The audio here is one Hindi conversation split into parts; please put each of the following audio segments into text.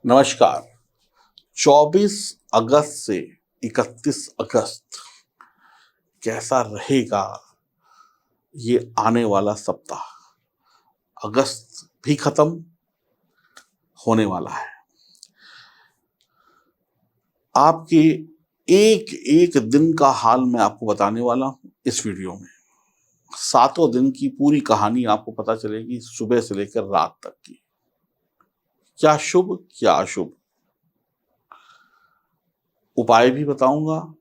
नमस्कार। 24 अगस्त से 31 अगस्त कैसा रहेगा ये आने वाला सप्ताह? अगस्त भी खत्म होने वाला है। आपके एक एक दिन का हाल मैं आपको बताने वाला हूं इस वीडियो में। सातों दिन की पूरी कहानी आपको पता चलेगी, सुबह से लेकर रात तक की। क्या शुभ क्या अशुभ, उपाय भी बताऊंगा,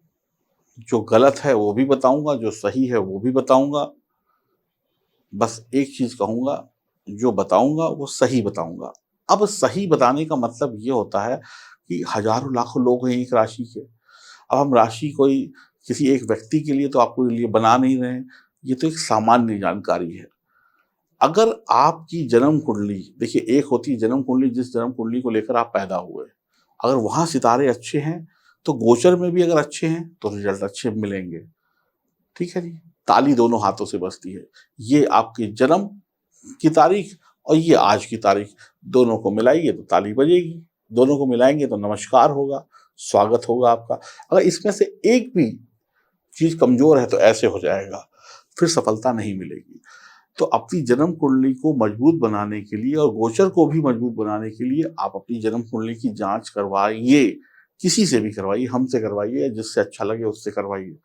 जो गलत है वो भी बताऊंगा, जो सही है वो भी बताऊंगा। बस एक चीज कहूंगा, जो बताऊंगा वो सही बताऊंगा। अब सही बताने का मतलब ये होता है कि हजारों लाखों लोग हैं एक राशि के। अब हम राशि कोई किसी एक व्यक्ति के लिए तो आपको लिए बना नहीं रहे हैं। ये तो एक सामान्य जानकारी है। अगर आपकी जन्म कुंडली, देखिए एक होती है जन्म कुंडली, जिस जन्म कुंडली को लेकर आप पैदा हुए, अगर वहां सितारे अच्छे हैं तो गोचर में भी अगर अच्छे हैं तो रिजल्ट अच्छे मिलेंगे। ठीक है जी। ताली दोनों हाथों से बजती है। ये आपके जन्म की तारीख और ये आज की तारीख, दोनों को मिलाइए तो ताली बजेगी। दोनों को मिलाएंगे तो नमस्कार होगा, स्वागत होगा आपका। अगर इसमें से एक भी चीज कमजोर है तो ऐसे हो जाएगा, फिर सफलता नहीं मिलेगी। तो अपनी जन्म कुंडली को मजबूत बनाने के लिए और गोचर को भी मजबूत बनाने के लिए आप अपनी जन्म कुंडली की जांच करवाइए। किसी से भी करवाइए, हमसे करवाइए, जिससे अच्छा लगे उससे करवाइए,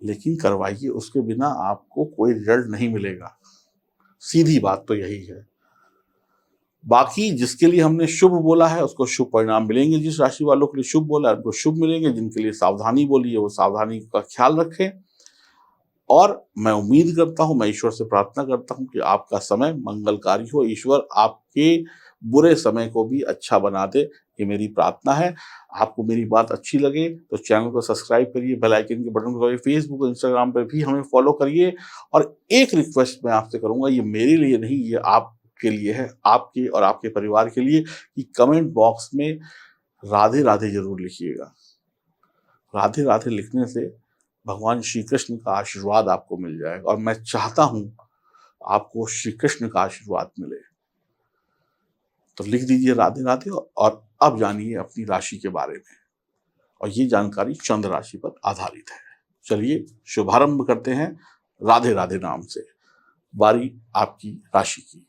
लेकिन करवाइए। उसके बिना आपको कोई रिजल्ट नहीं मिलेगा। सीधी बात तो यही है। बाकी जिसके लिए हमने शुभ बोला है उसको शुभ परिणाम मिलेंगे। जिस राशि वालों के लिए शुभ बोला है उनको शुभ मिलेंगे। जिनके लिए सावधानी बोली है वो सावधानी का ख्याल रखें। और मैं उम्मीद करता हूं, मैं ईश्वर से प्रार्थना करता हूं कि आपका समय मंगलकारी हो, ईश्वर आपके बुरे समय को भी अच्छा बना दे। ये मेरी प्रार्थना है। आपको मेरी बात अच्छी लगे तो चैनल को सब्सक्राइब करिए, बेल आइकन के बटन को दबाइए, फेसबुक और इंस्टाग्राम पर भी हमें फॉलो करिए। और एक रिक्वेस्ट मैं आपसे करूंगा, ये मेरे लिए नहीं, ये आपके लिए है, आपके और आपके परिवार के लिए, कि कमेंट बॉक्स में राधे राधे जरूर लिखिएगा। राधे राधे लिखने से भगवान श्री कृष्ण का आशीर्वाद आपको मिल जाएगा और मैं चाहता हूं आपको श्री कृष्ण का आशीर्वाद मिले। तो लिख दीजिए राधे राधे। और अब जानिए अपनी राशि के बारे में, और ये जानकारी चंद्र राशि पर आधारित है। चलिए शुभारंभ करते हैं राधे राधे नाम से। बारी आपकी राशि की।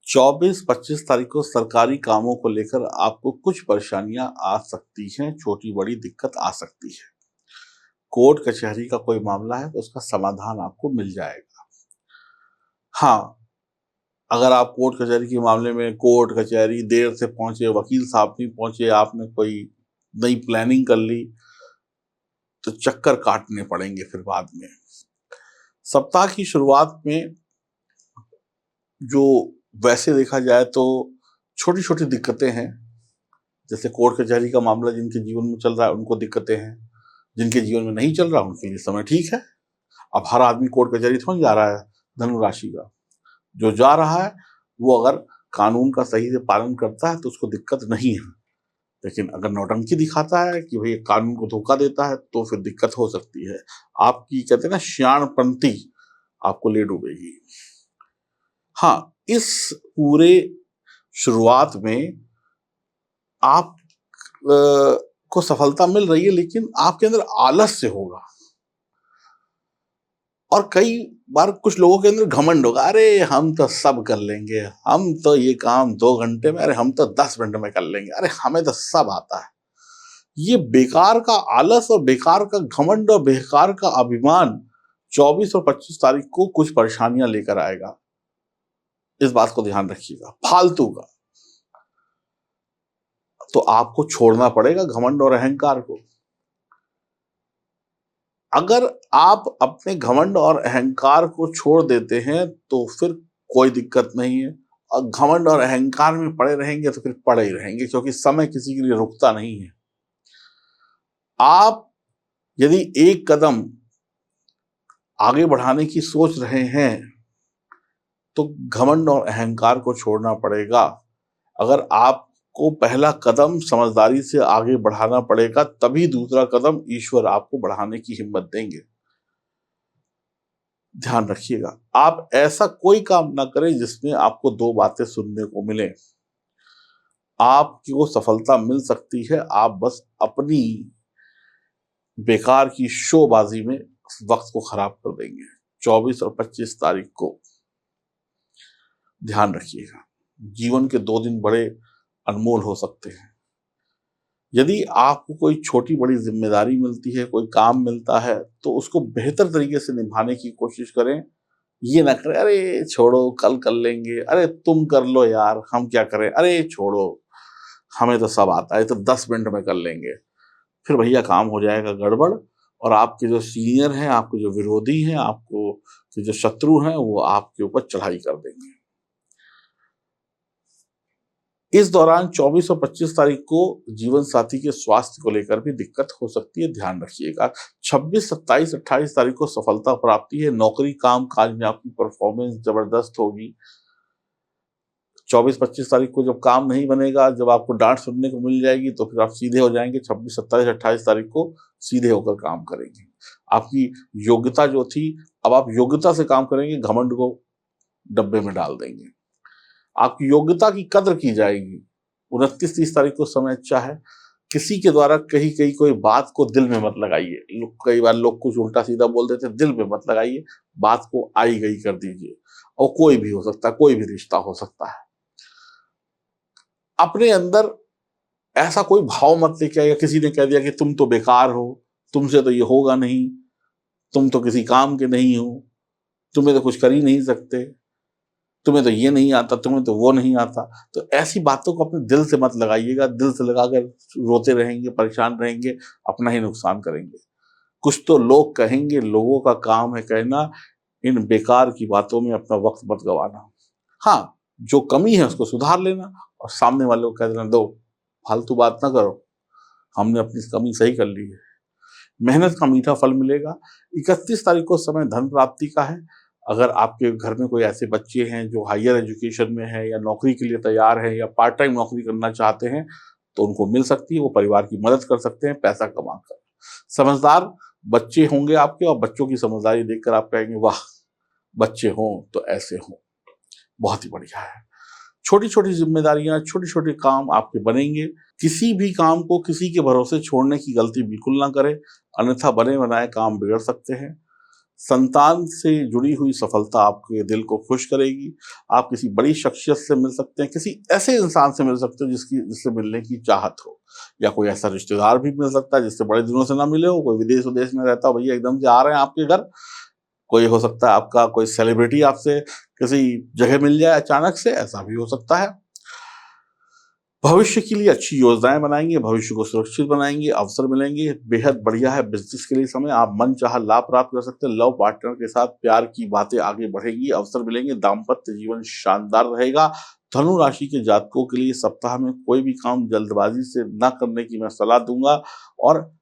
24-25 तारीख को सरकारी कामों को लेकर आपको कुछ परेशानियां आ सकती हैं, छोटी बड़ी दिक्कत आ सकती है। कोर्ट कचहरी का कोई मामला है तो उसका समाधान आपको मिल जाएगा। हाँ, अगर आप कोर्ट कचहरी के मामले में कोर्ट कचहरी देर से पहुंचे, वकील साहब नहीं पहुंचे, आपने कोई नई प्लानिंग कर ली, तो चक्कर काटने पड़ेंगे फिर बाद में। सप्ताह की शुरुआत में जो वैसे देखा जाए तो छोटी छोटी दिक्कतें हैं। जैसे कोर्ट कचहरी का मामला जिनके जीवन में चल रहा है उनको दिक्कतें हैं, जिनके जीवन में नहीं चल रहा उनके लिए समय ठीक है। अब हर आदमी कोर्ट कचहरी थोड़ी जा रहा है। धनु राशि का जो जा रहा है वो अगर कानून का सही से पालन करता है तो उसको दिक्कत नहीं है, लेकिन अगर नौटंकी दिखाता है कि भाई कानून को धोखा देता है तो फिर दिक्कत हो सकती है। आपकी कहते हैं ना सियाणपंथी आपको ले डूबेगी। हाँ, इस पूरे शुरुआत में आप को सफलता मिल रही है, लेकिन आपके अंदर आलस्य होगा। और कई बार कुछ लोगों के अंदर घमंड होगा, अरे हम तो सब कर लेंगे, हम तो ये काम 2 घंटे में, अरे हम तो 10 मिनट में कर लेंगे, अरे हमें तो सब आता है। ये बेकार का आलस और बेकार का घमंड और बेकार का अभिमान 24 और 25 तारीख को कुछ परेशानियां लेकर आएगा। इस बात को ध्यान रखिएगा, फालतू का। तो आपको छोड़ना पड़ेगा घमंड और अहंकार को। अगर आप अपने घमंड और अहंकार को छोड़ देते हैं तो फिर कोई दिक्कत नहीं है। और घमंड और अहंकार में पड़े रहेंगे तो फिर पड़े ही रहेंगे, क्योंकि समय किसी के लिए रुकता नहीं है। आप यदि एक कदम आगे बढ़ाने की सोच रहे हैं तो घमंड और अहंकार को छोड़ना पड़ेगा। अगर आपको पहला कदम समझदारी से आगे बढ़ाना पड़ेगा, तभी दूसरा कदम ईश्वर आपको बढ़ाने की हिम्मत देंगे। ध्यान रखिएगा, आप ऐसा कोई काम ना करें जिसमें आपको दो बातें सुनने को मिले। आपको सफलता मिल सकती है, आप बस अपनी बेकार की शोबाजी में वक्त को खराब कर देंगे। 24 और 25 तारीख को ध्यान रखिएगा, जीवन के 2 दिन बड़े अनमोल हो सकते हैं। यदि आपको कोई छोटी बड़ी जिम्मेदारी मिलती है, कोई काम मिलता है, तो उसको बेहतर तरीके से निभाने की कोशिश करें। ये ना करें, अरे छोड़ो कल कर लेंगे, अरे तुम कर लो यार, हम क्या करें, अरे छोड़ो हमें तो सब आता है, तो 10 मिनट में कर लेंगे। फिर भैया काम हो जाएगा गड़बड़, और आपके जो सीनियर हैं, आपके जो विरोधी हैं, आपको के जो शत्रु हैं, वो आपके ऊपर चढ़ाई कर देंगे। इस दौरान 24 और 25 तारीख को जीवन साथी के स्वास्थ्य को लेकर भी दिक्कत हो सकती है, ध्यान रखिएगा। 26, 27, 28 तारीख को सफलता प्राप्ति है, नौकरी काम काज में आपकी परफॉर्मेंस जबरदस्त होगी। 24, 25 तारीख को जब काम नहीं बनेगा, जब आपको डांट सुनने को मिल जाएगी, तो फिर आप सीधे हो जाएंगे। 26, 27, 28 तारीख को सीधे होकर काम करेंगे। आपकी योग्यता जो थी, अब आप योग्यता से काम करेंगे, घमंड को डब्बे में डाल देंगे। आपकी योग्यता की कद्र की जाएगी। 29, 30 तारीख को समय अच्छा है। किसी के द्वारा कही कही कोई बात को दिल में मत लगाइए। कई बार लोग कुछ उल्टा सीधा बोल देते हैं, दिल में मत लगाइए, बात को आई गई कर दीजिए। और कोई भी हो सकता है, कोई भी रिश्ता हो सकता है। अपने अंदर ऐसा कोई भाव मत लेके आइए, किसी ने कह दिया कि तुम तो बेकार हो, तुमसे तो ये होगा नहीं, तुम तो किसी काम के नहीं हो, तुम्हें तो कुछ कर ही नहीं सकते, तुम्हें तो ये नहीं आता, तुम्हें तो वो नहीं आता। तो ऐसी बातों को अपने दिल से मत लगाइएगा। दिल से लगाकर रोते रहेंगे, परेशान रहेंगे, अपना ही नुकसान करेंगे। कुछ तो लोग कहेंगे, लोगों का काम है कहना। इन बेकार की बातों में अपना वक्त मत गवाना। हाँ, जो कमी है उसको सुधार लेना, और सामने वाले को कह देना, दो फालतू बात ना करो, हमने अपनी कमी सही कर ली है। मेहनत का मीठा फल मिलेगा। 31 तारीख को समय धन प्राप्ति का है। अगर आपके घर में कोई ऐसे बच्चे हैं जो हायर एजुकेशन में है, या नौकरी के लिए तैयार है, या पार्ट टाइम नौकरी करना चाहते हैं, तो उनको मिल सकती है। वो परिवार की मदद कर सकते हैं पैसा कमा कर। समझदार बच्चे होंगे आपके, और बच्चों की समझदारी देखकर आप कहेंगे, वाह, बच्चे हों तो ऐसे हों, बहुत ही बढ़िया है। छोटी छोटी जिम्मेदारियां, छोटे छोटे काम आपके बनेंगे। किसी भी काम को किसी के भरोसे छोड़ने की गलती बिल्कुल ना करें, अन्यथा बने बनाए काम बिगड़ सकते हैं। संतान से जुड़ी हुई सफलता आपके दिल को खुश करेगी। आप किसी बड़ी शख्सियत से मिल सकते हैं, किसी ऐसे इंसान से मिल सकते हो जिससे मिलने की चाहत हो, या कोई ऐसा रिश्तेदार भी मिल सकता है जिससे बड़े दिनों से ना मिले हो। कोई विदेश विदेश में रहता हो, भैया एकदम से आ रहे हैं आपके घर। कोई हो सकता है आपका कोई सेलिब्रिटी आपसे किसी जगह मिल जाए अचानक से, ऐसा भी हो सकता है। भविष्य के लिए अच्छी योजनाएं बनाएंगे, भविष्य को सुरक्षित बनाएंगे, अवसर मिलेंगे। बेहद बढ़िया है बिजनेस के लिए समय। आप मन चाहा लाभ प्राप्त कर सकते हैं। लव पार्टनर के साथ प्यार की बातें आगे बढ़ेगी, अवसर मिलेंगे। दाम्पत्य जीवन शानदार रहेगा। धनु राशि के जातकों के लिए सप्ताह में कोई भी काम जल्दबाजी से न करने की मैं सलाह दूंगा, और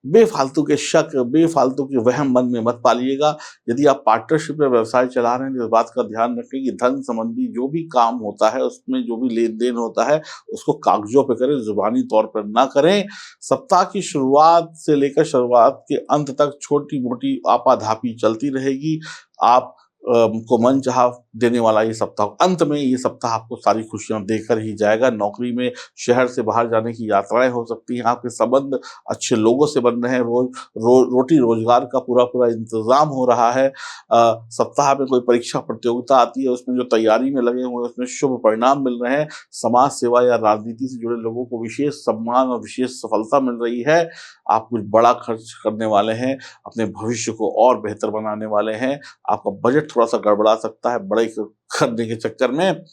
बेफालतू के शक, बेफालतू के वहम मन में मत पालिएगा। यदि आप पार्टनरशिप में व्यवसाय चला रहे हैं, तो इस बात का ध्यान रखें कि धन संबंधी जो भी काम होता है, उसमें जो भी लेन देन होता है, उसको कागजों पे करें, जुबानी तौर पर ना करें। सप्ताह की शुरुआत से लेकर शुरुआत के अंत तक छोटी मोटी आपाधापी चलती रहेगी। आप को मन चाहा देने वाला ये सप्ताह, अंत में ये सप्ताह आपको सारी खुशियां देकर ही जाएगा। नौकरी में शहर से बाहर जाने की यात्राएं हो सकती हैं। आपके संबंध अच्छे लोगों से बन रहे हैं। रोटी रोजगार का पूरा पूरा इंतजाम हो रहा है। सप्ताह में कोई परीक्षा प्रतियोगिता आती है, उसमें जो तैयारी में लगे हुए हैं, उसमें शुभ परिणाम मिल रहे हैं। समाज सेवा या राजनीति से जुड़े लोगों को विशेष सम्मान और विशेष सफलता मिल रही है। आप कुछ बड़ा खर्च करने वाले हैं, अपने भविष्य को और बेहतर बनाने वाले हैं। आपका बजट थोड़ा सा गड़बड़ा सकता है बड़े करने के चक्कर में।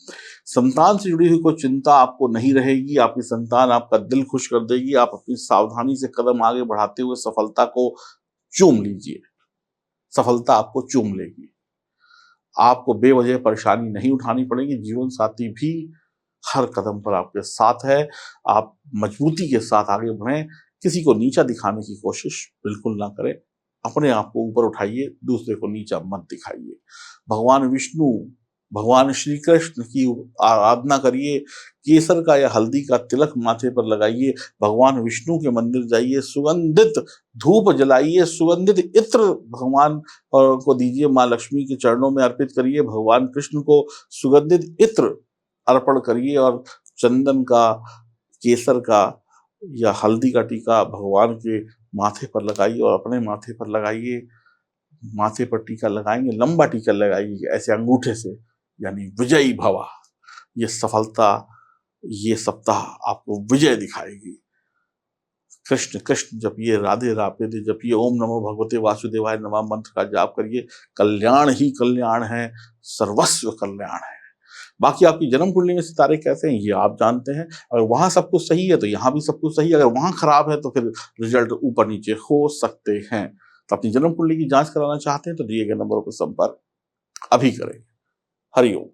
संतान से जुड़ी हुई कोई चिंता आपको नहीं रहेगी। आपकी संतान आपका दिल खुश कर देगी। आप अपनी सावधानी से कदम आगे बढ़ाते हुए सफलता को चूम लीजिए। सफलता आपको चूम लेगी। आपको बेवजह परेशानी नहीं उठानी पड़ेगी। जीवन साथी भी हर कदम पर आपके साथ है। आप मजबूती के साथ आगे बढ़ें। किसी को नीचा दिखाने की कोशिश बिल्कुल ना करें। अपने आप को ऊपर उठाइए, दूसरे को नीचा मत दिखाइए। भगवान विष्णु, भगवान श्री कृष्ण की आराधना करिए। केसर का या हल्दी का तिलक माथे पर लगाइए। भगवान विष्णु के मंदिर जाइए, सुगंधित धूप जलाइए, सुगंधित इत्र भगवान को दीजिए, माँ लक्ष्मी के चरणों में अर्पित करिए। भगवान कृष्ण को सुगंधित इत्र अर्पण करिए, और चंदन का, केसर का या हल्दी का टीका भगवान के माथे पर लगाइए और अपने माथे पर लगाइए। माथे पर टीका लगाएंगे, लंबा टीका लगाइए ऐसे अंगूठे से, यानी विजयी भवा। ये सफलता, ये सप्ताह आपको विजय दिखाएगी। कृष्ण कृष्ण जपिए, राधे राधे जपिए, ओम नमो भगवते वासुदेवाय नमः मंत्र का जाप करिए। कल्याण ही कल्याण है, सर्वस्व कल्याण है। बाकी आपकी जन्म कुंडली में सितारे कैसे हैं ये आप जानते हैं। अगर वहां सब कुछ सही है तो यहाँ भी सब कुछ सही है, अगर वहां खराब है तो फिर रिजल्ट ऊपर नीचे हो सकते हैं। तो अपनी जन्म कुंडली की जांच कराना चाहते हैं तो दिए गए नंबरों पर संपर्क अभी करें। हरिओम।